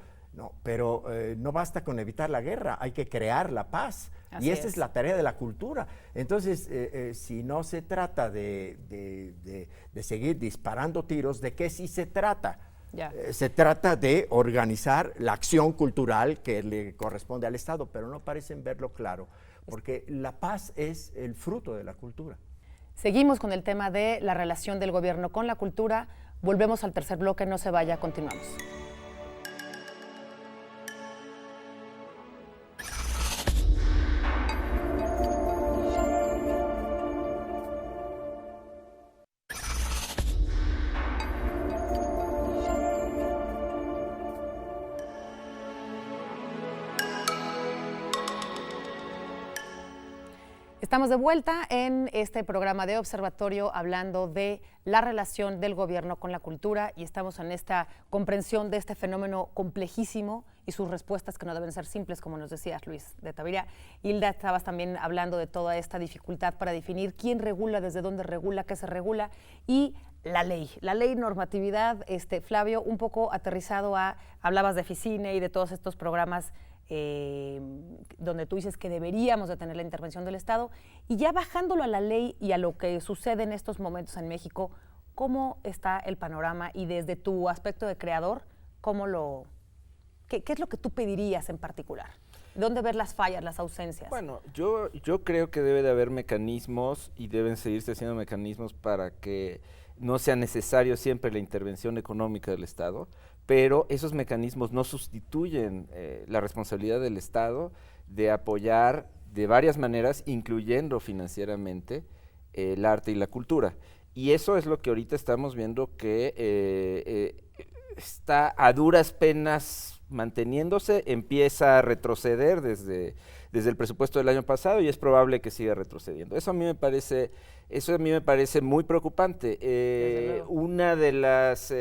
pero no basta con evitar la guerra, hay que crear la paz. Y esa es la tarea de la cultura. Entonces, si no se trata de seguir disparando tiros, ¿de qué sí se trata? Se trata de organizar la acción cultural que le corresponde al Estado, pero no parecen verlo claro, porque la paz es el fruto de la cultura. Seguimos con el tema de la relación del gobierno con la cultura. Volvemos al tercer bloque, no se vaya, continuamos. Estamos de vuelta en este programa de Observatorio hablando de la relación del gobierno con la cultura, y estamos en esta comprensión de este fenómeno complejísimo y sus respuestas que no deben ser simples, como nos decías, Luis de Tavira. Hilda, estabas también hablando de toda esta dificultad para definir quién regula, desde dónde regula, qué se regula, y la ley, normatividad. Flavio, un poco aterrizado hablabas de Ficine y de todos estos programas donde tú dices que deberíamos de tener la intervención del Estado, y ya bajándolo a la ley y a lo que sucede en estos momentos en México, ¿cómo está el panorama? Y desde tu aspecto de creador, ¿qué es lo que tú pedirías en particular? ¿Dónde ver las fallas, las ausencias? Bueno, yo creo que debe de haber mecanismos, y deben seguirse haciendo mecanismos para que no sea necesario siempre la intervención económica del Estado, pero esos mecanismos no sustituyen la responsabilidad del Estado de apoyar de varias maneras, incluyendo financieramente, el arte y la cultura. Y eso es lo que ahorita estamos viendo que está a duras penas manteniéndose, empieza a retroceder desde el presupuesto del año pasado, y es probable que siga retrocediendo. Eso a mí me parece muy preocupante. Una de las,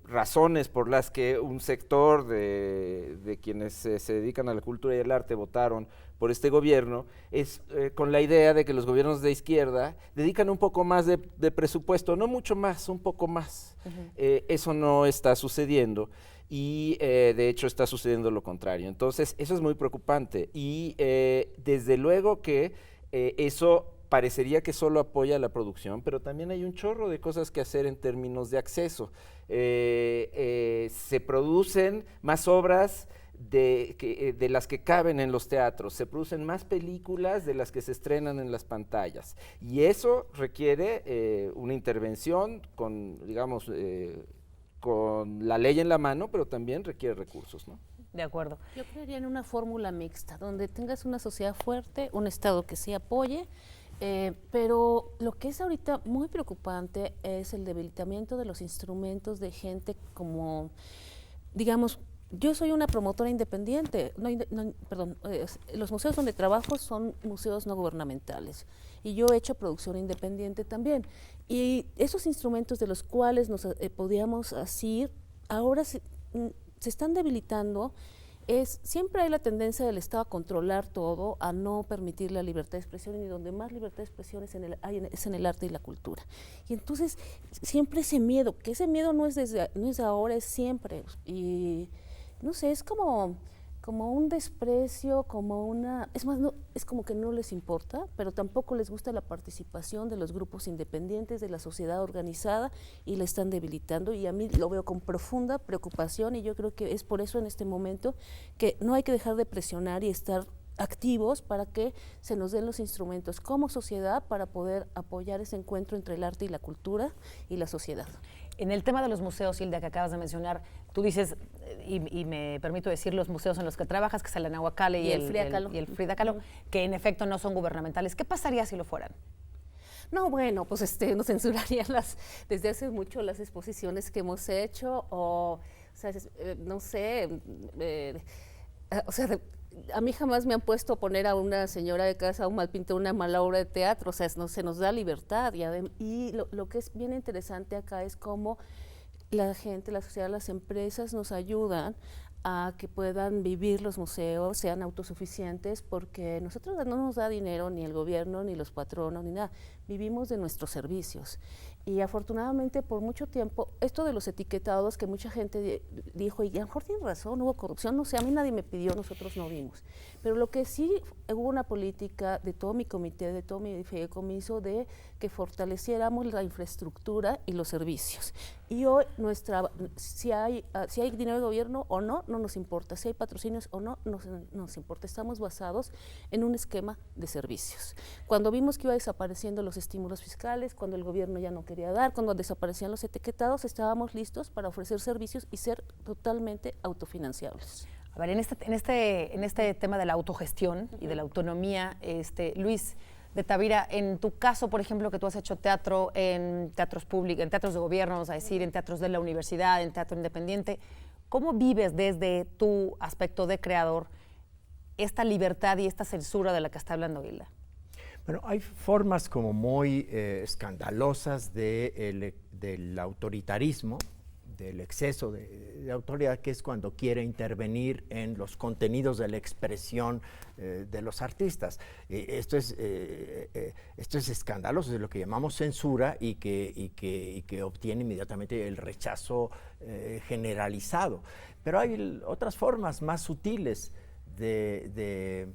razones por las que un sector de quienes se dedican a la cultura y el arte votaron por este gobierno es con la idea de que los gobiernos de izquierda dedican un poco más de presupuesto, no mucho más, un poco más. Eso no está sucediendo, y de hecho está sucediendo lo contrario. Entonces eso es muy preocupante, y desde luego que eso parecería que solo apoya la producción, pero también hay un chorro de cosas que hacer en términos de acceso. Se producen más obras de las que caben en los teatros, se producen más películas de las que se estrenan en las pantallas, y eso requiere una intervención con la ley en la mano, pero también requiere recursos, ¿no? De acuerdo. Yo creería en una fórmula mixta, donde tengas una sociedad fuerte, un Estado que sí apoye, pero lo que es ahorita muy preocupante es el debilitamiento de los instrumentos de gente como, digamos, yo soy una promotora independiente, los museos donde trabajo son museos no gubernamentales, y yo he hecho producción independiente también, y esos instrumentos de los cuales nos podíamos asir, ahora se están debilitando. Siempre hay la tendencia del Estado a controlar todo, a no permitir la libertad de expresión, y donde más libertad de expresión es en el arte y la cultura. Y entonces siempre ese miedo, que ese miedo no es de ahora, es siempre. Y no sé, es como un desprecio, es más, es como que no les importa, pero tampoco les gusta la participación de los grupos independientes, de la sociedad organizada, y la están debilitando, y a mí lo veo con profunda preocupación, y yo creo que es por eso en este momento que no hay que dejar de presionar y estar activos para que se nos den los instrumentos como sociedad para poder apoyar ese encuentro entre el arte y la cultura y la sociedad. En el tema de los museos, Hilda, que acabas de mencionar, tú dices, y me permito decir los museos en los que trabajas, que es el Anahuacalli y el Frida Kahlo, que en efecto no son gubernamentales. ¿Qué pasaría si lo fueran? No, bueno, pues nos censurarían desde hace mucho las exposiciones que hemos hecho, o sea, no sé, o sea, a mí jamás me han puesto a poner a una señora de casa, a un mal pintor, una mala obra de teatro. O sea, no, se nos da libertad. Y lo que es bien interesante acá es cómo la gente, la sociedad, las empresas nos ayudan a que puedan vivir los museos, sean autosuficientes, porque nosotros no nos da dinero ni el gobierno, ni los patronos, ni nada. Vivimos de nuestros servicios. Y afortunadamente por mucho tiempo, esto de los etiquetados, que mucha gente dijo, y a lo mejor tiene razón, hubo corrupción, no sé, a mí nadie me pidió, nosotros no vimos. Pero lo que sí, hubo una política de todo mi comité, de todo mi fideicomiso, de que fortaleciéramos la infraestructura y los servicios. Y hoy si hay dinero de gobierno o no, no nos importa. Si hay patrocinios o no, no nos importa. Estamos basados en un esquema de servicios. Cuando vimos que iba desapareciendo los estímulos fiscales, cuando el gobierno ya no quería dar, cuando desaparecían los etiquetados, estábamos listos para ofrecer servicios y ser totalmente autofinanciables. A ver, en este tema de la autogestión y de la autonomía, Luis de Tavira, en tu caso, por ejemplo, que tú has hecho teatro en teatros públicos, en teatros de gobierno, vamos a decir, en teatros de la universidad, en teatro independiente, ¿cómo vives desde tu aspecto de creador esta libertad y esta censura de la que está hablando Hilda? Bueno, hay formas como muy escandalosas del autoritarismo, del exceso de autoridad, que es cuando quiere intervenir en los contenidos de la expresión de los artistas. Esto es escandaloso, es lo que llamamos censura y que obtiene inmediatamente el rechazo generalizado. Pero hay otras formas más sutiles de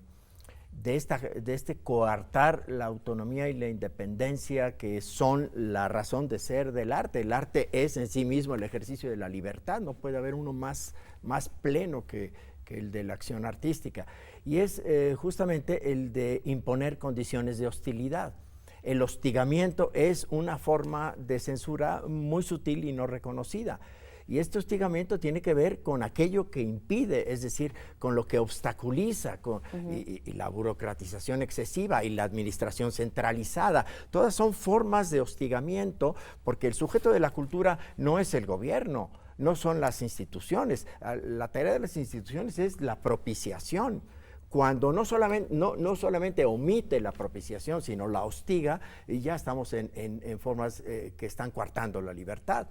coartar la autonomía y la independencia, que son la razón de ser del arte. El arte es en sí mismo el ejercicio de la libertad, no puede haber uno más pleno que el de la acción artística, y es justamente el de imponer condiciones de hostilidad. El hostigamiento es una forma de censura muy sutil y no reconocida. Y este hostigamiento tiene que ver con aquello que impide, es decir, con lo que obstaculiza, y la burocratización excesiva y la administración centralizada. Todas son formas de hostigamiento, porque el sujeto de la cultura no es el gobierno, no son las instituciones. La tarea de las instituciones es la propiciación. Cuando no solamente omite la propiciación, sino la hostiga, y ya estamos en formas que están coartando la libertad.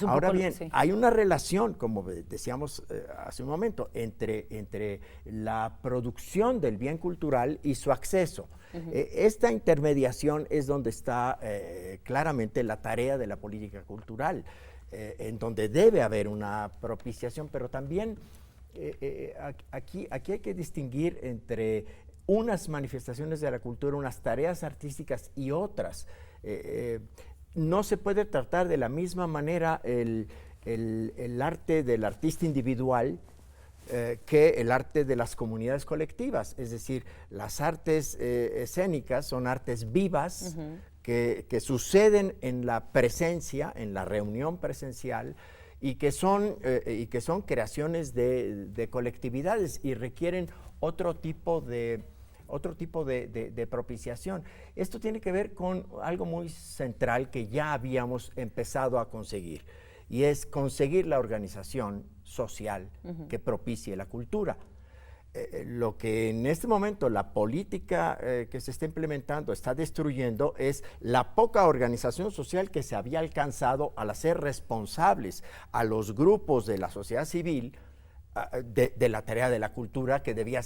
Ahora bien, sí, hay una relación, como decíamos hace un momento, entre la producción del bien cultural y su acceso. Esta intermediación es donde está claramente la tarea de la política cultural, en donde debe haber una propiciación, pero también aquí hay que distinguir entre unas manifestaciones de la cultura, unas tareas artísticas y otras. No se puede tratar de la misma manera el arte del artista individual que el arte de las comunidades colectivas. Es decir, las artes escénicas son artes vivas que suceden en la presencia, en la reunión presencial, y que son creaciones de colectividades y requieren otro tipo de propiciación. Esto tiene que ver con algo muy central que ya habíamos empezado a conseguir, y es conseguir la organización social que propicie la cultura. Lo que en este momento la política que se está implementando está destruyendo es la poca organización social que se había alcanzado al hacer responsables a los grupos de la sociedad civil de la tarea de la cultura que debía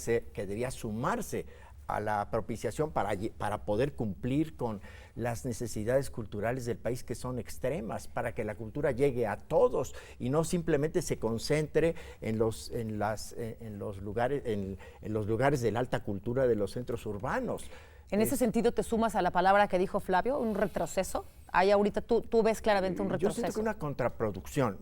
sumarse a la propiciación para poder cumplir con las necesidades culturales del país, que son extremas, para que la cultura llegue a todos y no simplemente se concentre en los lugares de la alta cultura de los centros urbanos. En ese sentido, ¿te sumas a la palabra que dijo Flavio, un retroceso? Ahí ahorita tú ves claramente un retroceso. Yo siento que una contraproducción,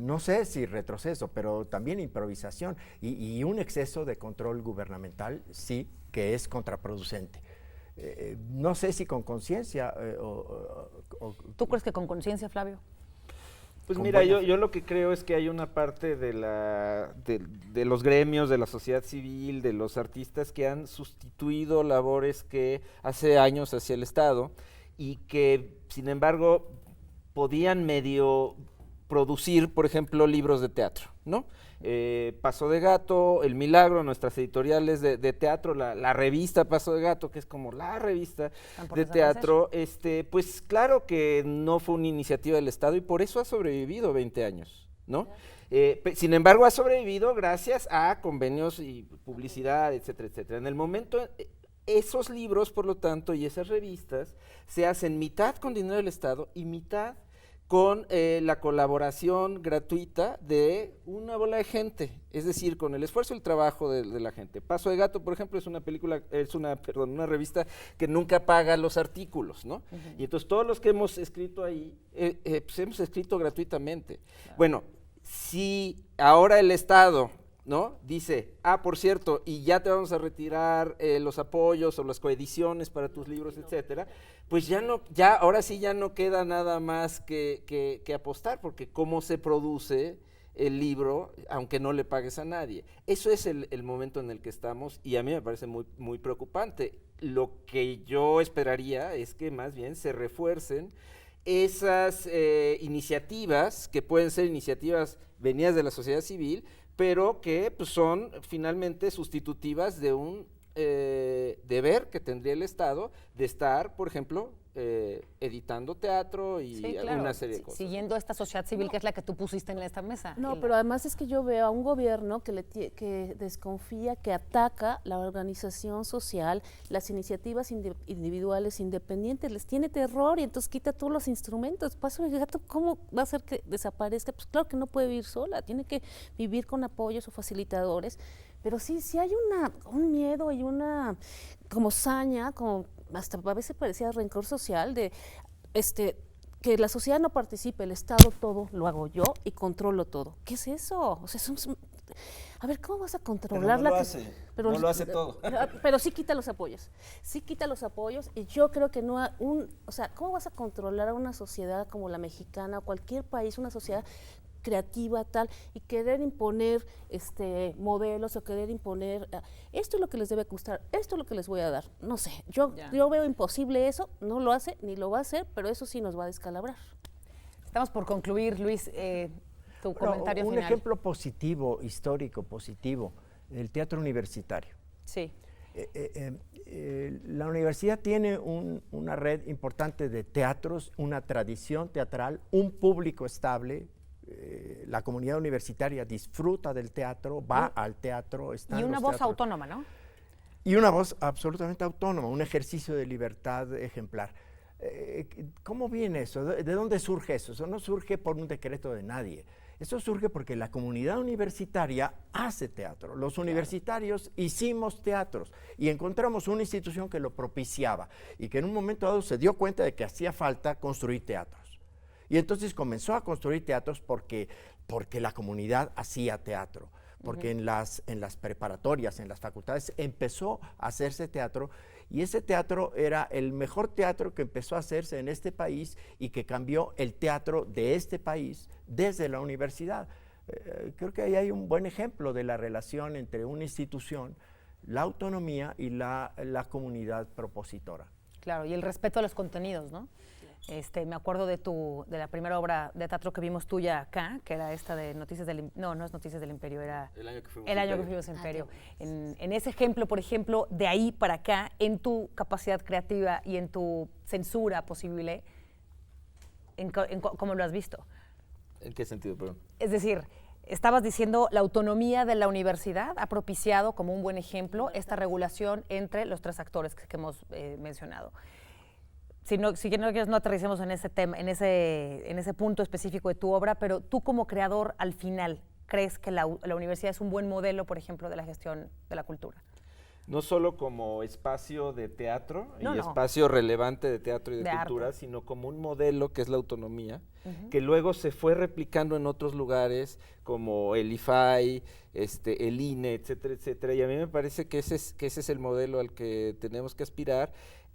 no sé si retroceso, pero también improvisación y un exceso de control gubernamental, sí, que es contraproducente. No sé si con conciencia ¿Tú crees que con conciencia, Flavio? Pues mira, yo lo que creo es que hay una parte de los gremios, de la sociedad civil, de los artistas que han sustituido labores que hace años hacía el Estado y que, sin embargo, podían medio producir, por ejemplo, libros de teatro, ¿no? Paso de Gato, El Milagro, nuestras editoriales de teatro, la revista Paso de Gato, que es como la revista de teatro, pues claro que no fue una iniciativa del Estado y por eso ha sobrevivido 20 años, ¿no? Sin embargo, ha sobrevivido gracias a convenios y publicidad, etcétera, etcétera. En el momento, esos libros, por lo tanto, y esas revistas se hacen mitad con dinero del Estado y mitad con la colaboración gratuita de una bola de gente, es decir, con el esfuerzo y el trabajo de la gente. Paso de Gato, por ejemplo, es una revista que nunca paga los artículos, ¿no? Uh-huh. Y entonces todos los que hemos escrito ahí, pues hemos escrito gratuitamente. Claro. Bueno, si ahora el Estado, ¿no?, dice, por cierto, y ya te vamos a retirar los apoyos o las coediciones para tus libros, etcétera, pues ahora sí ya no queda nada más que apostar, porque cómo se produce el libro, aunque no le pagues a nadie. Eso es el momento en el que estamos y a mí me parece muy, muy preocupante. Lo que yo esperaría es que más bien se refuercen esas iniciativas, que pueden ser iniciativas venidas de la sociedad civil, pero que pues, son finalmente sustitutivas de un deber que tendría el Estado de estar, por ejemplo, editando teatro y sí, claro, una serie de cosas. Siguiendo esta sociedad civil que es la que tú pusiste en esta mesa. No, pero además es que yo veo a un gobierno que desconfía, que ataca la organización social, las iniciativas individuales independientes, les tiene terror y entonces quita todos los instrumentos. Paso de Gato, ¿cómo va a hacer que desaparezca? Pues claro que no puede vivir sola, tiene que vivir con apoyos o facilitadores. Pero sí hay un miedo y una como saña, como hasta a veces parecía rencor social de que la sociedad no participe, el Estado todo lo hago yo y controlo todo. ¿Qué es eso? O sea, a ver, ¿cómo vas a controlar no lo hace todo. Pero sí quita los apoyos. Sí quita los apoyos y yo creo que ¿cómo vas a controlar a una sociedad como la mexicana o cualquier país, una sociedad creativa tal, y querer imponer modelos o querer imponer esto es lo que les debe gustar, esto es lo que les voy a dar, no sé, yo veo imposible eso, no lo hace ni lo va a hacer, pero eso sí nos va a descalabrar. Estamos por concluir, Luis, tu comentario un final. Un ejemplo positivo, histórico, positivo, el teatro universitario. Sí. La universidad tiene una red importante de teatros, una tradición teatral, un público estable. La comunidad universitaria disfruta del teatro, va al teatro, está y una voz autónoma, ¿no? Y una voz absolutamente autónoma, un ejercicio de libertad ejemplar. ¿Cómo viene eso? ¿De dónde surge eso? Eso no surge por un decreto de nadie. Eso surge porque la comunidad universitaria hace teatro. Los universitarios hicimos teatros y encontramos una institución que lo propiciaba y que en un momento dado se dio cuenta de que hacía falta construir teatros. Y entonces comenzó a construir teatros porque la comunidad hacía teatro, porque en las preparatorias, en las facultades, empezó a hacerse teatro, y ese teatro era el mejor teatro que empezó a hacerse en este país y que cambió el teatro de este país desde la universidad. Creo que ahí hay un buen ejemplo de la relación entre una institución, la autonomía y la comunidad propositora. Claro, y el respeto a los contenidos, ¿no? Me acuerdo de la primera obra de teatro que vimos tuya acá, que era esta de Noticias del Imperio. No es Noticias del Imperio, era El año que fuimos El año que fuimos a Imperio. En ese ejemplo, por ejemplo, de ahí para acá, en tu capacidad creativa y en tu censura posible, ¿cómo lo has visto? ¿En qué sentido, perdón? Es decir, estabas diciendo la autonomía de la universidad ha propiciado como un buen ejemplo esta regulación entre los tres actores que hemos mencionado. Si no quieres, no aterricemos en ese tema, en ese punto específico de tu obra, pero tú como creador, al final, ¿crees que la universidad es un buen modelo, por ejemplo, de la gestión de la cultura? No solo como espacio de teatro No. espacio relevante de teatro y de cultura, arte. sino como un modelo que es la autonomía, que luego se fue replicando en otros lugares como el IFAI, el INE, etcétera, etcétera. Y a mí me parece que ese es el modelo al que tenemos que aspirar.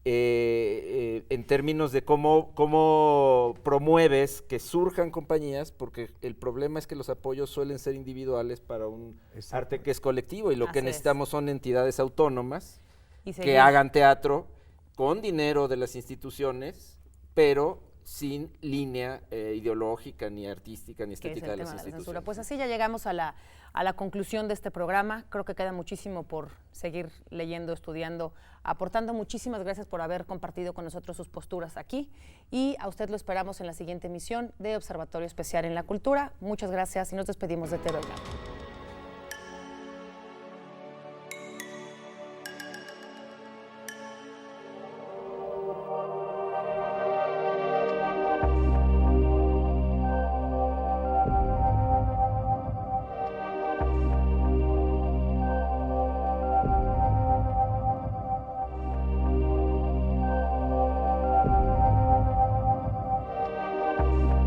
En términos de cómo promueves que surjan compañías, porque el problema es que los apoyos suelen ser individuales para un arte que es colectivo, y lo que necesitamos son entidades autónomas que hagan teatro con dinero de las instituciones, pero sin línea ideológica, ni artística, ni estética de las instituciones. Pues así ya llegamos a la conclusión de este programa. Creo que queda muchísimo por seguir leyendo, estudiando, aportando. Muchísimas gracias por haber compartido con nosotros sus posturas aquí, y a usted lo esperamos en la siguiente emisión de Observatorio Especial en la Cultura. Muchas gracias y nos despedimos de TV Blanco.